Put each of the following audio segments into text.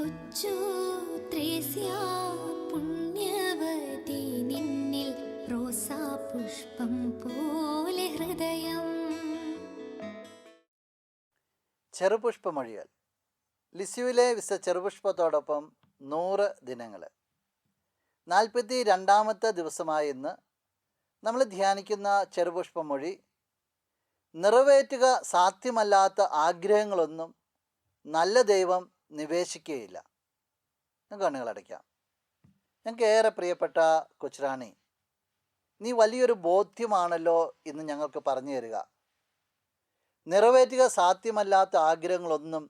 കൊച്ചു ത്രേസ്യ പുണ്യവതി നിന്നിൽ റോസാപുഷ്പം പോലെ ഹൃദയം. ചെറുപുഷ്പമൊഴികൾ. ലിസ്യുവിലെ ചെറുപുഷ്പത്തോടൊപ്പം 100 ദിനങ്ങൾ. 42-ാമത്തെ ദിവസമായ ഇന്ന് നമ്മൾ ധ്യാനിക്കുന്ന ചെറുപുഷ്പമൊഴി, നിറവേറ്റുക സാധ്യമല്ലാത്ത ആഗ്രഹങ്ങളൊന്നും നല്ല ദൈവം നിവേശിക്കുകയില്ല. കണ്ണുകളടയ്ക്കാം. ഞങ്ങൾക്ക് ഏറെ പ്രിയപ്പെട്ട കൊച്ചുറാണി, നീ വലിയൊരു ബോധ്യമാണല്ലോ ഇന്ന് ഞങ്ങൾക്ക് പറഞ്ഞു തരിക. നിറവേറ്റുക സാധ്യമല്ലാത്ത ആഗ്രഹങ്ങളൊന്നും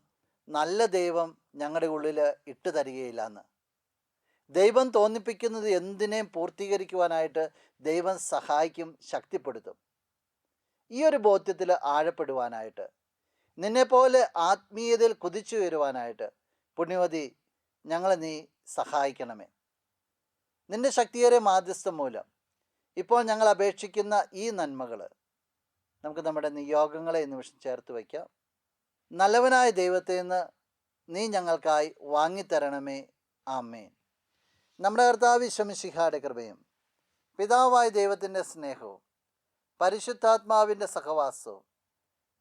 നല്ല ദൈവം ഞങ്ങളുടെ ഉള്ളിൽ ഇട്ട് തരികയില്ല എന്ന്. ദൈവം തോന്നിപ്പിക്കുന്നത് എന്തിനേയും പൂർത്തീകരിക്കുവാനായിട്ട് ദൈവം സഹായിക്കും, ശക്തിപ്പെടുത്തും. ഈ ഒരു ബോധ്യത്തിൽ ആഴപ്പെടുവാനായിട്ട്, നിന്നെപ്പോലെ ആത്മീയതയിൽ കുതിച്ചു വരുവാനായിട്ട് പുണ്യവതി ഞങ്ങളെ നീ സഹായിക്കണമേ. നിൻ്റെ ശക്തിയേറിയ മാധ്യസ്ഥം മൂലം ഇപ്പോൾ ഞങ്ങൾ അപേക്ഷിക്കുന്ന ഈ നന്മകൾ നമുക്ക് നമ്മുടെ നിയോഗങ്ങളെ ഈ നിമിഷം ചേർത്ത് വയ്ക്കാം. നല്ലവനായ ദൈവത്തിൽ നിന്ന് നീ ഞങ്ങൾക്കായി വാങ്ങിത്തരണമേ. ആമേൻ. നമ്മുടെ കർത്താവ് ഈശോ മിശിഹായുടെ കൃപയും പിതാവായ ദൈവത്തിൻ്റെ സ്നേഹവും പരിശുദ്ധാത്മാവിൻ്റെ സഹവാസവും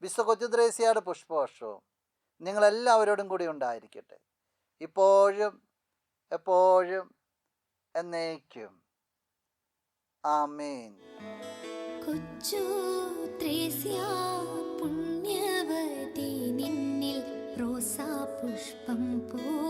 വിശുദ്ധ കൊച്ചു ത്രേസ്യയുടെ പുഷ്പവർഷവും നിങ്ങളെല്ലാവരോടും കൂടി ഉണ്ടായിരിക്കട്ടെ, ഇപ്പോഴും എപ്പോഴും എന്നേക്കും. ആമേൻ. കൊച്ചു ത്രേസ്യ പുണ്യവതി നിന്നിൽ റോസാപുഷ്പം പോലെ